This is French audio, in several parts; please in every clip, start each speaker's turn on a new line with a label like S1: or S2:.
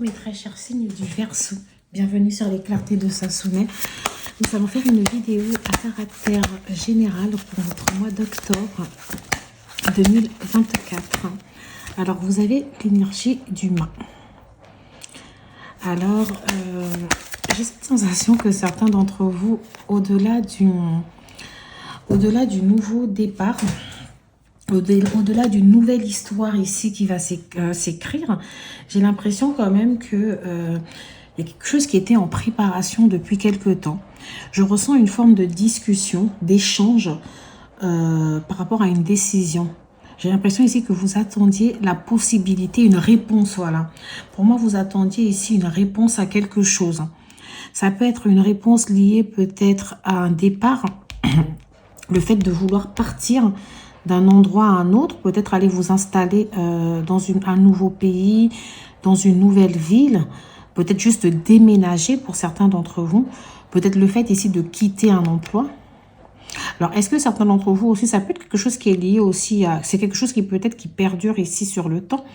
S1: mes très chers signes du Verseau, bienvenue sur les clartés de Sassonet. Nous allons faire une vidéo à caractère général pour votre mois d'octobre 2024. Alors vous avez l'énergie d'humain. Alors j'ai cette sensation que certains d'entre vous, au-delà du nouveau départ, au-delà d'une nouvelle histoire ici qui va s'écrire, j'ai l'impression quand même que y a quelque chose qui était en préparation depuis quelque temps. Je ressens une forme de discussion, d'échange par rapport à une décision. J'ai l'impression ici que vous attendiez la possibilité, une réponse, voilà. Pour moi, vous attendiez ici une réponse à quelque chose. Ça peut être une réponse liée peut-être à un départ, le fait de vouloir partir d'un endroit à un autre, peut-être aller vous installer dans un nouveau pays, dans une nouvelle ville, peut-être juste déménager pour certains d'entre vous, peut-être le fait ici de quitter un emploi. Alors, est-ce que certains d'entre vous aussi, ça peut être quelque chose qui est lié aussi à... C'est quelque chose qui peut-être qui perdure ici sur le temps.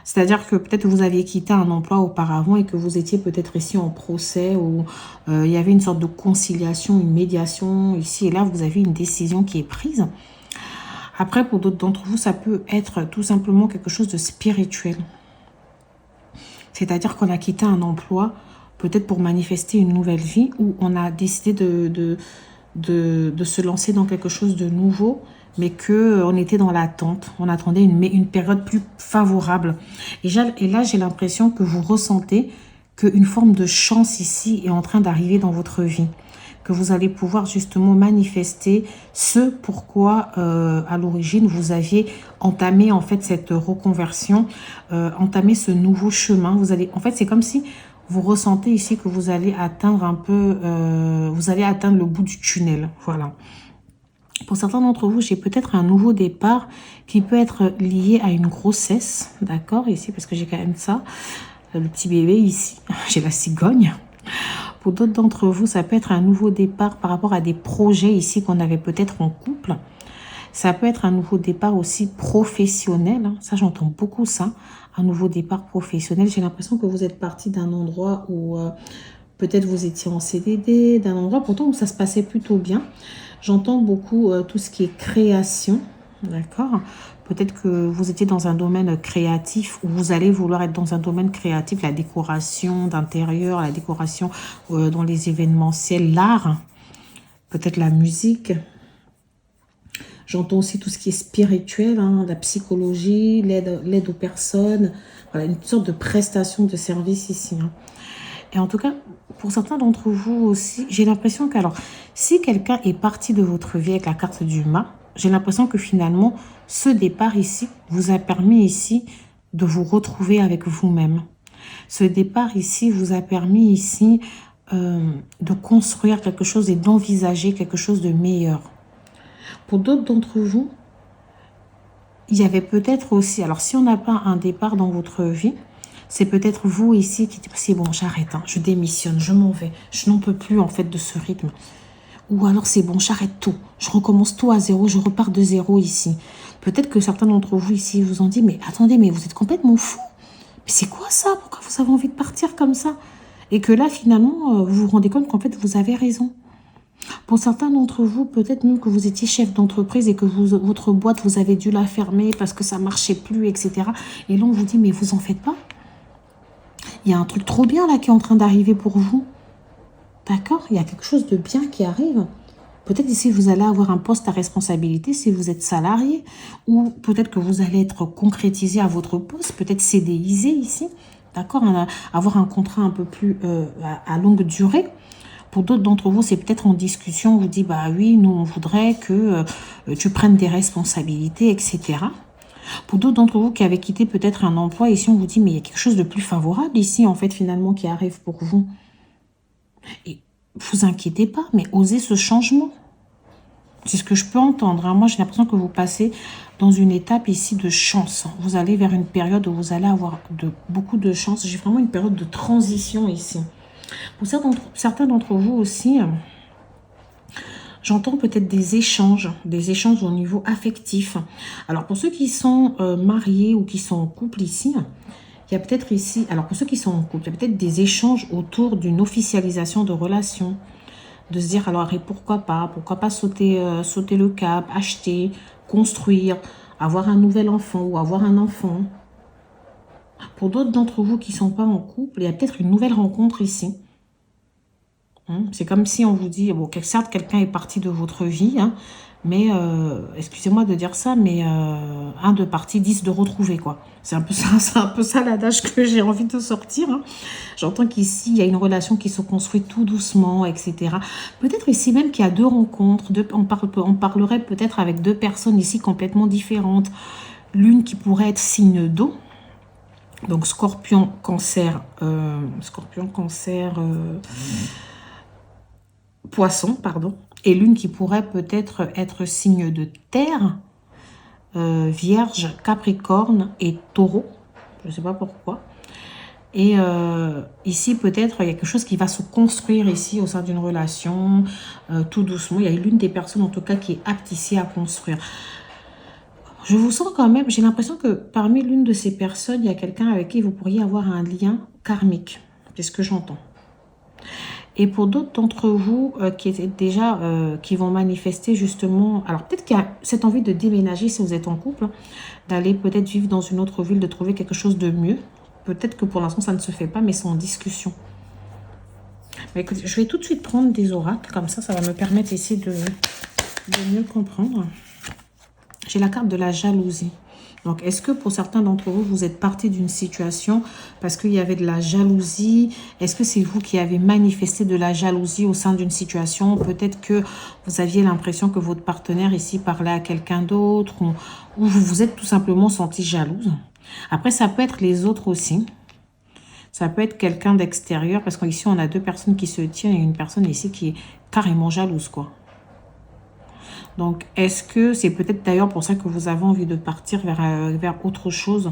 S1: C'est-à-dire que peut-être vous aviez quitté un emploi auparavant et que vous étiez peut-être ici en procès ou il y avait une sorte de conciliation, une médiation ici et là, vous avez une décision qui est prise. Après, pour d'autres d'entre vous, ça peut être tout simplement quelque chose de spirituel. C'est-à-dire qu'on a quitté un emploi, peut-être pour manifester une nouvelle vie, ou on a décidé de se lancer dans quelque chose de nouveau, mais qu'on était dans l'attente. On attendait une période plus favorable. Et là, j'ai l'impression que vous ressentez qu'une forme de chance ici est en train d'arriver dans votre vie. Que vous allez pouvoir justement manifester ce pourquoi à l'origine vous aviez entamé en fait cette reconversion, entamé ce nouveau chemin. Vous allez, en fait, c'est comme si vous ressentez ici que vous allez atteindre un peu, vous allez atteindre le bout du tunnel. Voilà. Pour certains d'entre vous, j'ai peut-être un nouveau départ qui peut être lié à une grossesse, d'accord, ici, parce que j'ai quand même ça, le petit bébé ici, j'ai la cigogne. Pour d'autres d'entre vous, ça peut être un nouveau départ par rapport à des projets ici qu'on avait peut-être en couple. Ça peut être un nouveau départ aussi professionnel. Hein. Ça, j'entends beaucoup ça. Un nouveau départ professionnel. J'ai l'impression que vous êtes parti d'un endroit où peut-être vous étiez en CDD, d'un endroit pourtant où ça se passait plutôt bien. J'entends beaucoup tout ce qui est création. D'accord ? Peut-être que vous étiez dans un domaine créatif ou vous allez vouloir être dans un domaine créatif, la décoration d'intérieur, la décoration dans les événementiels, l'art, peut-être la musique. J'entends aussi tout ce qui est spirituel, hein, la psychologie, l'aide aux personnes, voilà, une sorte de prestation de service ici. Hein. Et en tout cas, pour certains d'entre vous aussi, j'ai l'impression que, alors, si quelqu'un est parti de votre vie avec la carte du mât, j'ai l'impression que finalement, ce départ ici vous a permis ici de vous retrouver avec vous-même. Ce départ ici vous a permis ici de construire quelque chose et d'envisager quelque chose de meilleur. Pour d'autres d'entre vous, il y avait peut-être aussi, alors si on n'a pas un départ dans votre vie, c'est peut-être vous ici qui dites, c'est bon, j'arrête, hein, je démissionne, je m'en vais, je n'en peux plus en fait de ce rythme. Ou alors c'est bon, j'arrête tout, je recommence tout à zéro, je repars de zéro ici. Peut-être que certains d'entre vous ici vous ont dit, mais attendez, mais vous êtes complètement fou. Mais c'est quoi ça? Pourquoi vous avez envie de partir comme ça? Et que là, finalement, vous vous rendez compte qu'en fait, vous avez raison. Pour certains d'entre vous, peut-être même que vous étiez chef d'entreprise et que votre boîte, vous avez dû la fermer parce que ça ne marchait plus, etc. Et là, on vous dit, mais vous en faites pas. Il y a un truc trop bien là qui est en train d'arriver pour vous. D'accord? Il y a quelque chose de bien qui arrive. Peut-être ici, vous allez avoir un poste à responsabilité si vous êtes salarié. Ou peut-être que vous allez être concrétisé à votre poste, peut-être CDIsé ici. D'accord? Avoir un contrat un peu plus à longue durée. Pour d'autres d'entre vous, c'est peut-être en discussion. On vous dit, bah oui, nous, on voudrait que tu prennes des responsabilités, etc. Pour d'autres d'entre vous qui avaient quitté peut-être un emploi, ici, on vous dit, mais il y a quelque chose de plus favorable ici, en fait, finalement, qui arrive pour vous. Et vous inquiétez pas, mais osez ce changement. C'est ce que je peux entendre. Hein. Moi, j'ai l'impression que vous passez dans une étape ici de chance. Vous allez vers une période où vous allez avoir beaucoup de chance. J'ai vraiment une période de transition ici. Pour certains d'entre vous aussi, j'entends peut-être des échanges au niveau affectif. Alors, pour ceux qui sont mariés ou qui sont en couple ici,
S2: Il y a peut-être ici, alors pour ceux qui sont en couple, il y a peut-être des échanges autour d'une officialisation de relation. De se dire, alors, et pourquoi pas sauter, sauter le cap, acheter, construire, avoir un nouvel enfant ou avoir un enfant. Pour d'autres d'entre vous qui ne sont pas en couple, il y a peut-être une nouvelle rencontre ici. C'est comme si on vous dit, bon, certes, quelqu'un est parti de votre vie, hein, mais, excusez-moi de dire ça, mais un de parti, 10 de retrouver, quoi. C'est un peu ça l'adage que j'ai envie de sortir. Hein. J'entends qu'ici, il y a une relation qui se construit tout doucement, etc. Peut-être ici même qu'il y a deux rencontres, on parlerait peut-être avec deux personnes ici complètement différentes. L'une qui pourrait être signe d'eau, donc scorpion, cancer, poisson, pardon, et l'une qui pourrait peut-être être signe de terre, vierge, capricorne et taureau, je ne sais pas pourquoi. Et ici, peut-être, il y a quelque chose qui va se construire ici au sein d'une relation, tout doucement. Il y a l'une des personnes, en tout cas, qui est apte ici à construire. Je vous sens quand même, j'ai l'impression que parmi l'une de ces personnes, il y a quelqu'un avec qui vous pourriez avoir un lien karmique. C'est ce que j'entends. Et pour d'autres d'entre vous qui étaient déjà, qui vont manifester justement, alors peut-être qu'il y a cette envie de déménager si vous êtes en couple, hein, d'aller peut-être vivre dans une autre ville, de trouver quelque chose de mieux. Peut-être que pour l'instant ça ne se fait pas, mais c'est en discussion. Mais écoutez, je vais tout de suite prendre des oracles, comme ça va me permettre ici de mieux comprendre. J'ai la carte de la jalousie. Donc, est-ce que pour certains d'entre vous, vous êtes parti d'une situation parce qu'il y avait de la jalousie? Est-ce que c'est vous qui avez manifesté de la jalousie au sein d'une situation? Peut-être que vous aviez l'impression que votre partenaire ici parlait à quelqu'un d'autre ou vous vous êtes tout simplement senti jalouse. Après, ça peut être les autres aussi. Ça peut être quelqu'un d'extérieur parce qu'ici, on a deux personnes qui se tiennent et une personne ici qui est carrément jalouse, quoi. Donc, est-ce que c'est peut-être d'ailleurs pour ça que vous avez envie de partir vers autre chose?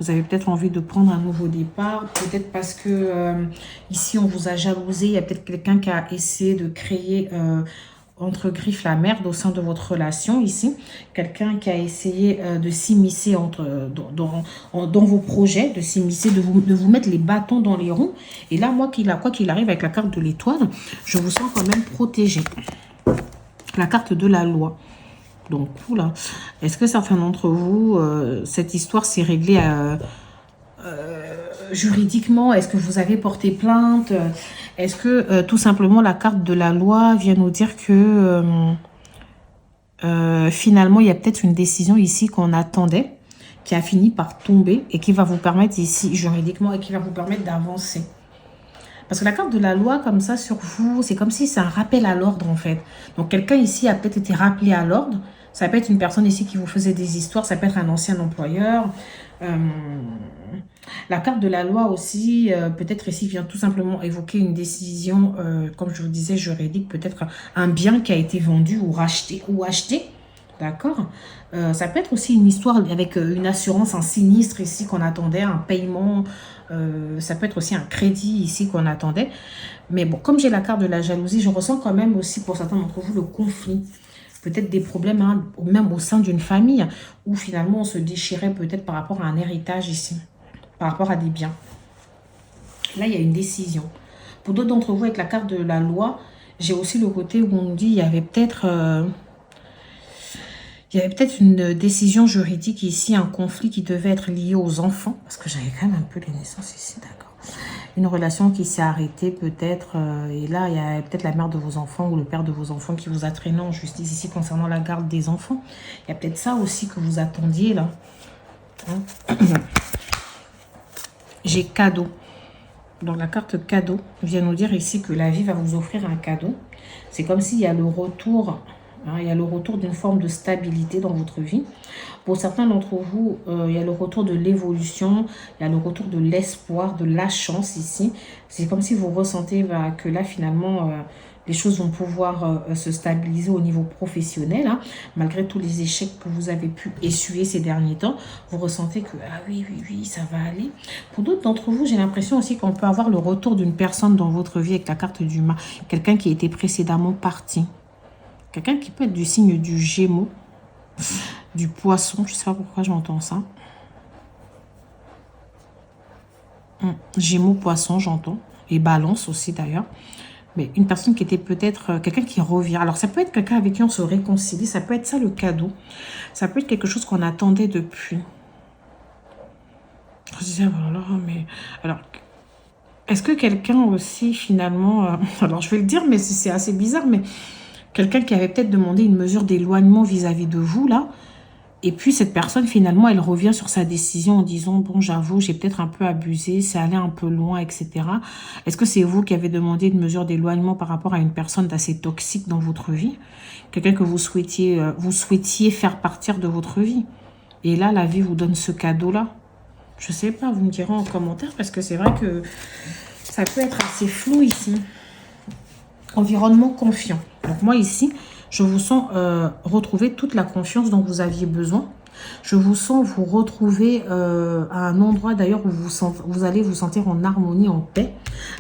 S2: Vous avez peut-être envie de prendre un nouveau départ. Peut-être parce que ici, on vous a jalousé. Il y a peut-être quelqu'un qui a essayé de créer, entre griffes, la merde au sein de votre relation ici. Quelqu'un qui a essayé de s'immiscer dans vos projets, de s'immiscer, de vous mettre les bâtons dans les roues. Et là, moi, quoi qu'il arrive avec la carte de l'étoile, je vous sens quand même protégé. La carte de la loi. Donc, oula, est-ce que certains d'entre vous, cette histoire s'est réglée juridiquement? Est-ce que vous avez porté plainte? Est-ce que tout simplement la carte de la loi vient nous dire que finalement, il y a peut-être une décision ici qu'on attendait, qui a fini par tomber et qui va vous permettre ici juridiquement et qui va vous permettre d'avancer? Parce que la carte de la loi, comme ça, sur vous, c'est comme si c'est un rappel à l'ordre, en fait. Donc, quelqu'un ici a peut-être été rappelé à l'ordre. Ça peut être une personne ici qui vous faisait des histoires. Ça peut être un ancien employeur. La carte de la loi aussi, peut-être ici, vient tout simplement évoquer une décision, comme je vous disais, juridique. Peut-être un bien qui a été vendu ou racheté ou acheté. D'accord. Ça peut être aussi une histoire avec une assurance, un sinistre ici qu'on attendait, un paiement. Ça peut être aussi un crédit ici qu'on attendait. Mais bon, comme j'ai la carte de la jalousie, je ressens quand même aussi pour certains d'entre vous le conflit. Peut-être des problèmes, hein, même au sein d'une famille, où finalement on se déchirait peut-être par rapport à un héritage ici, par rapport à des biens. Là, il y a une décision. Pour d'autres d'entre vous, avec la carte de la loi, j'ai aussi le côté où on nous dit il y avait peut-être... une décision juridique ici, un conflit qui devait être lié aux enfants. Parce que j'avais quand même un peu les naissances ici, d'accord. Une relation qui s'est arrêtée peut-être. Et là, il y a peut-être la mère de vos enfants ou le père de vos enfants qui vous a traîné en justice ici concernant la garde des enfants. Il y a peut-être ça aussi que vous attendiez là. Hein? J'ai cadeau. Donc la carte cadeau vient nous dire ici que la vie va vous offrir un cadeau. C'est comme s'il y a le retour... il y a le retour d'une forme de stabilité dans votre vie. Pour certains d'entre vous, il y a le retour de l'évolution, il y a le retour de l'espoir, de la chance ici. C'est comme si vous ressentez que là, finalement, les choses vont pouvoir se stabiliser au niveau professionnel. Hein. Malgré tous les échecs que vous avez pu essuyer ces derniers temps, vous ressentez que, ah oui, ça va aller. Pour d'autres d'entre vous, j'ai l'impression aussi qu'on peut avoir le retour d'une personne dans votre vie avec la carte du mât. Quelqu'un qui était précédemment parti. Quelqu'un qui peut être du signe du Gémeaux, du Poisson. Je ne sais pas pourquoi j'entends ça.
S1: Gémeaux, Poisson, j'entends. Et Balance aussi d'ailleurs. Mais une personne qui était peut-être quelqu'un qui revient. Alors, ça peut être quelqu'un avec qui on se réconcilie. Ça peut être ça le cadeau. Ça peut être quelque chose qu'on attendait depuis. Je disais, voilà, mais... Alors, est-ce que quelqu'un aussi, finalement... alors, je vais le dire, mais c'est assez bizarre, mais... Quelqu'un qui avait peut-être demandé une mesure d'éloignement vis-à-vis de vous, là. Et puis, cette personne, finalement, elle revient sur sa décision en disant, bon, j'avoue, j'ai peut-être un peu abusé, c'est allé un peu loin, etc. Est-ce que c'est vous qui avez demandé une mesure d'éloignement par rapport à une personne d'assez toxique dans votre vie? Quelqu'un que vous souhaitiez faire partir de votre vie. Et là, la vie vous donne ce cadeau-là. Je sais pas, vous me direz en commentaire, parce que c'est vrai que ça peut être assez flou ici. Environnement confiant. Donc moi ici, je vous sens retrouver toute la confiance dont vous aviez besoin. Je vous sens vous retrouver à un endroit d'ailleurs où vous allez vous sentir en harmonie, en paix.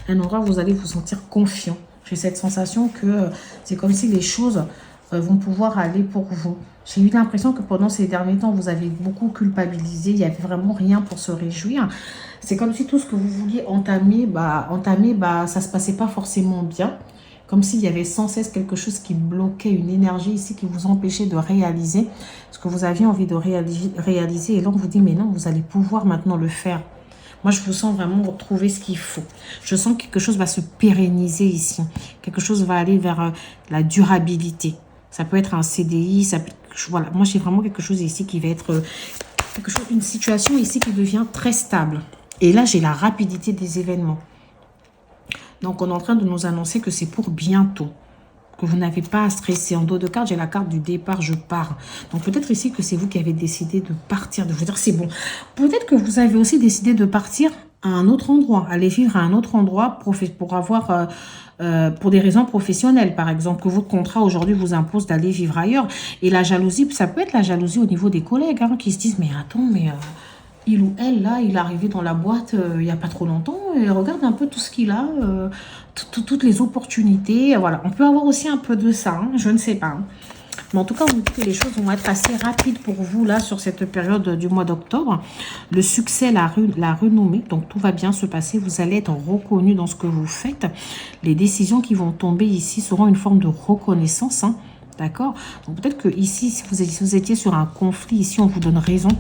S1: Un endroit où vous allez vous sentir confiant. J'ai cette sensation que c'est comme si les choses vont pouvoir aller pour vous. J'ai eu l'impression que pendant ces derniers temps, vous avez beaucoup culpabilisé. Il n'y avait vraiment rien pour se réjouir. C'est comme si tout ce que vous vouliez entamer, ça ne se passait pas forcément bien. Comme s'il y avait sans cesse quelque chose qui bloquait, une énergie ici qui vous empêchait de réaliser ce que vous aviez envie de réaliser. Et là, on vous dit, mais non, vous allez pouvoir maintenant le faire. Moi, je vous sens vraiment retrouver ce qu'il faut. Je sens que quelque chose va se pérenniser ici. Quelque chose va aller vers la durabilité. Ça peut être un CDI, ça peut, voilà. Moi, j'ai vraiment quelque chose ici qui va être une situation ici qui devient très stable. Et là, j'ai la rapidité des événements. Donc, on est en train de nous annoncer que c'est pour bientôt. Que vous n'avez pas à stresser. En dos de carte, j'ai la carte du départ, je pars. Donc, peut-être ici que c'est vous qui avez décidé de partir, de vous dire c'est bon. Peut-être que vous avez aussi décidé de partir à un autre endroit, aller vivre à un autre endroit pour avoir... pour des raisons professionnelles, par exemple, que votre contrat aujourd'hui vous impose d'aller vivre ailleurs. Et la jalousie, ça peut être la jalousie au niveau des collègues qui se disent, mais attends, mais... il ou elle, là, il est arrivé dans la boîte il n'y a pas trop longtemps. Et regarde un peu tout ce qu'il a, toutes les opportunités. Voilà, on peut avoir aussi un peu de ça, je ne sais pas. Mais en tout cas, on dit que les choses vont être assez rapides pour vous, là, sur cette période du mois d'octobre. Le succès, la renommée, donc tout va bien se passer. Vous allez être reconnu dans ce que vous faites. Les décisions qui vont tomber ici seront une forme de reconnaissance, d'accord? Donc peut-être que ici, si vous étiez sur un conflit, ici, on vous donne raison.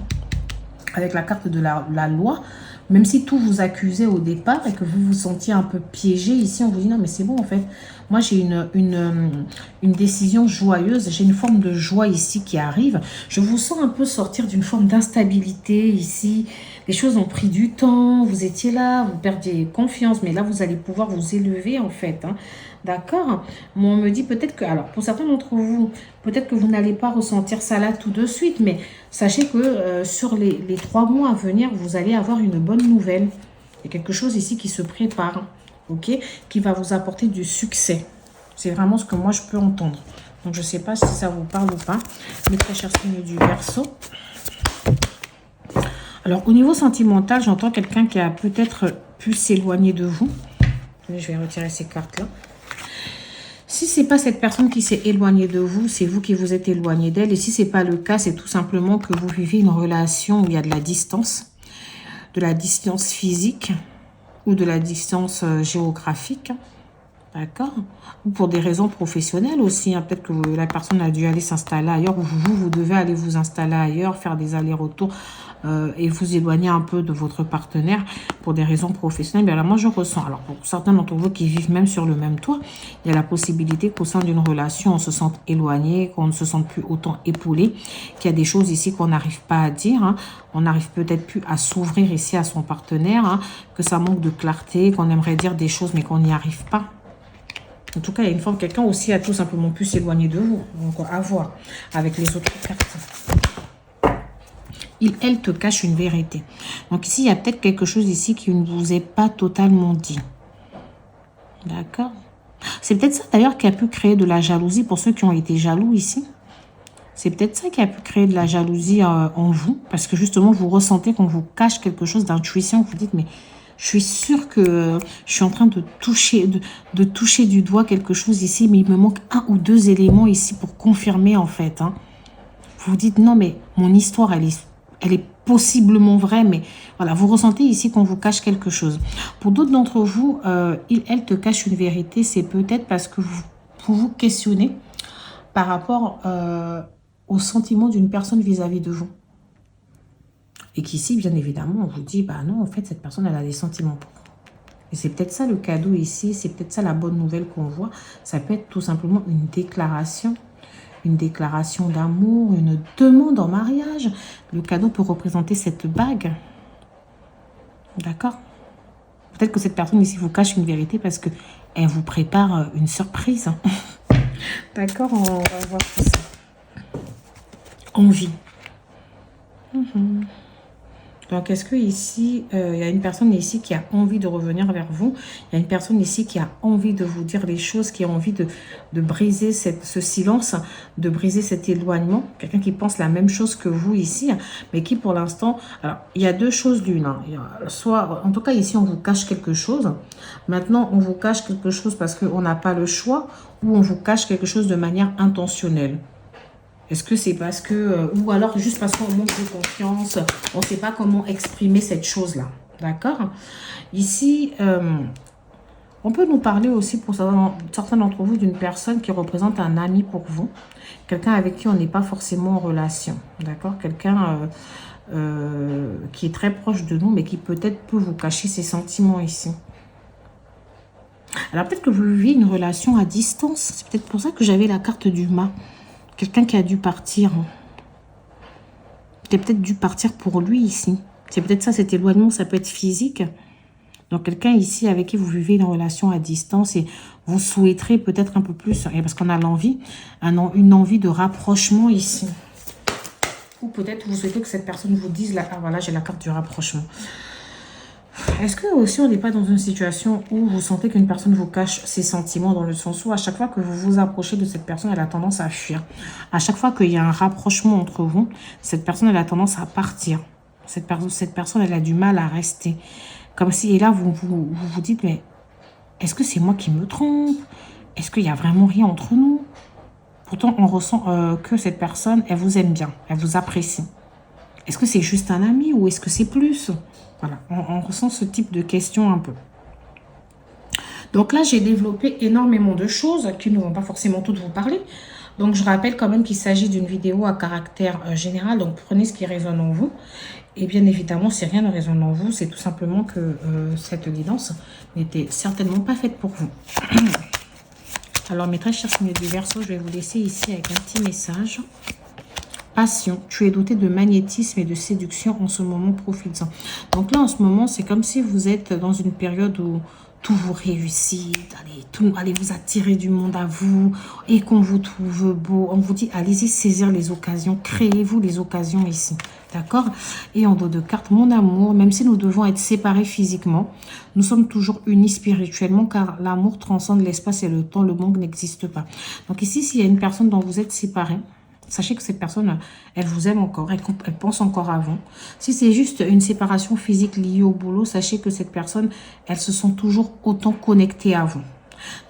S1: Avec la carte de la loi, même si tout vous accusait au départ et que vous vous sentiez un peu piégé, ici on vous dit non mais c'est bon en fait, moi j'ai une décision joyeuse, j'ai une forme de joie ici qui arrive, je vous sens un peu sortir d'une forme d'instabilité ici, les choses ont pris du temps, vous étiez là, vous perdiez confiance, mais là vous allez pouvoir vous élever en fait, d'accord? Mais on me dit peut-être que, alors pour certains d'entre vous, peut-être que vous n'allez pas ressentir ça là tout de suite, mais sachez que sur les 3 mois à venir, vous allez avoir une bonne nouvelle. Il y a quelque chose ici qui se prépare, ok? Qui va vous apporter du succès. C'est vraiment ce que moi je peux entendre. Donc je ne sais pas si ça vous parle ou pas. Mes très chers signes du Verseau. Alors au niveau sentimental, j'entends quelqu'un qui a peut-être pu s'éloigner de vous. Je vais retirer ces cartes-là. Si ce n'est pas cette personne qui s'est éloignée de vous, c'est vous qui vous êtes éloigné d'elle. Et si ce n'est pas le cas, c'est tout simplement que vous vivez une relation où il y a de la distance physique ou de la distance géographique. D'accord? Ou pour des raisons professionnelles aussi. Peut-être que la personne a dû aller s'installer ailleurs ou vous devez aller vous installer ailleurs, faire des allers-retours et vous éloigner un peu de votre partenaire pour des raisons professionnelles. Bien là, moi, je ressens. Alors, pour certains d'entre vous qui vivent même sur le même toit, il y a la possibilité qu'au sein d'une relation, on se sente éloigné, qu'on ne se sente plus autant épaulé, qu'il y a des choses ici qu'on n'arrive pas à dire. On n'arrive peut-être plus à s'ouvrir ici à son partenaire, que ça manque de clarté, qu'on aimerait dire des choses mais qu'on n'y arrive pas. En tout cas, il y a une forme, quelqu'un aussi a tout simplement pu s'éloigner de vous. Donc, à voir avec les autres cartes. Elle te cache une vérité. Donc ici, il y a peut-être quelque chose ici qui ne vous est pas totalement dit. D'accord? C'est peut-être ça d'ailleurs qui a pu créer de la jalousie pour ceux qui ont été jaloux ici. C'est peut-être ça qui a pu créer de la jalousie en vous. Parce que justement, vous ressentez qu'on vous cache quelque chose d'intuition. Vous dites, mais... je suis sûre que je suis en train de toucher du doigt quelque chose ici, mais il me manque 1 ou 2 éléments ici pour confirmer en fait. Vous vous dites, non mais mon histoire,
S2: elle est possiblement vraie, mais voilà, vous ressentez ici qu'on vous cache quelque chose. Pour d'autres d'entre vous, elle te cache une vérité, c'est peut-être parce que vous vous questionnez par rapport au sentiment d'une personne vis-à-vis de vous. Et qu'ici, bien évidemment, on vous dit, bah non, en fait, cette personne, elle a des sentiments pour vous. Et c'est peut-être ça le cadeau ici, c'est peut-être ça la bonne nouvelle qu'on voit. Ça peut être tout simplement une déclaration d'amour, une demande en mariage. Le cadeau peut représenter cette bague. D'accord? Peut-être que cette personne ici vous cache une vérité parce qu'elle vous prépare une surprise. D'accord? On va voir tout ça. Envie. Donc, est-ce que ici, il y a une personne ici qui a envie de revenir vers vous? Il y a une personne ici qui a envie de vous dire les choses, qui a envie de briser ce silence, de briser cet éloignement. Quelqu'un qui pense la même chose que vous ici, mais qui pour l'instant... Alors, il y a deux choses l'une. Hein. Soit, en tout cas, ici, on vous cache quelque chose. Maintenant, on vous cache quelque chose parce qu'on n'a pas le choix, ou on vous cache quelque chose de manière intentionnelle. Est-ce que c'est parce que... ou alors juste parce qu'on manque de confiance, on ne sait pas comment exprimer cette chose-là. D'accord? Ici, on peut nous parler aussi pour certains d'entre vous d'une personne qui représente un ami pour vous. Quelqu'un avec qui on n'est pas forcément en relation. D'accord? Quelqu'un qui est très proche de nous, mais qui peut-être peut vous cacher ses sentiments ici. Alors peut-être que vous vivez une relation à distance. C'est peut-être pour ça que j'avais la carte du mât. Quelqu'un qui a dû partir. Qui a peut-être dû partir pour lui ici. C'est peut-être ça, cet éloignement, ça peut être physique. Donc, quelqu'un ici avec qui vous vivez une relation à distance et vous souhaiterez peut-être un peu plus, parce qu'on a l'envie, une envie de rapprochement ici. Ou peut-être vous souhaitez que cette personne vous dise, là, ah voilà, j'ai la carte du rapprochement. Est-ce que aussi on n'est pas dans une situation où vous sentez qu'une personne vous cache ses sentiments, dans le sens où à chaque fois que vous vous approchez de cette personne, elle a tendance à fuir. À chaque fois qu'il y a un rapprochement entre vous, cette personne, elle a tendance à partir. Cette personne, elle a du mal à rester. Comme si, et là, vous vous dites, mais est-ce que c'est moi qui me trompe? Est-ce qu'il n'y a vraiment rien entre nous? Pourtant, on ressent que cette personne, elle vous aime bien, elle vous apprécie. Est-ce que c'est juste un ami ou est-ce que c'est plus? Voilà, on ressent ce type de questions un peu. Donc là, j'ai développé énormément de choses qui ne vont pas forcément toutes vous parler. Donc, je rappelle quand même qu'il s'agit d'une vidéo à caractère général. Donc, prenez ce qui résonne en vous. Et bien évidemment, si rien ne résonne en vous, c'est tout simplement que cette guidance n'était certainement pas faite pour vous. Alors, mes très chers signes du Verseau, je vais vous laisser ici avec un petit message. Passion, tu es doté de magnétisme et de séduction en ce moment, profites-en. Donc là, en ce moment, c'est comme si vous êtes dans une période où tout vous réussit, allez vous attirer du monde à vous et qu'on vous trouve beau. On vous dit, allez-y saisir les occasions, créez-vous les occasions ici, d'accord? Et en dos de carte, mon amour, même si nous devons être séparés physiquement, nous sommes toujours unis spirituellement car l'amour transcende l'espace et le temps, le manque n'existe pas. Donc ici, s'il y a une personne dont vous êtes séparés, sachez que cette personne, elle vous aime encore, elle pense encore à vous. Si c'est juste une séparation physique liée au boulot, sachez que cette personne, elle se sent toujours autant connectée à vous.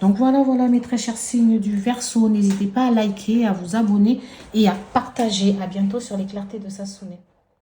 S2: Donc voilà mes très chers signes du Verseau. N'hésitez pas à liker, à vous abonner et à partager. À bientôt sur les clartés de Sassonet.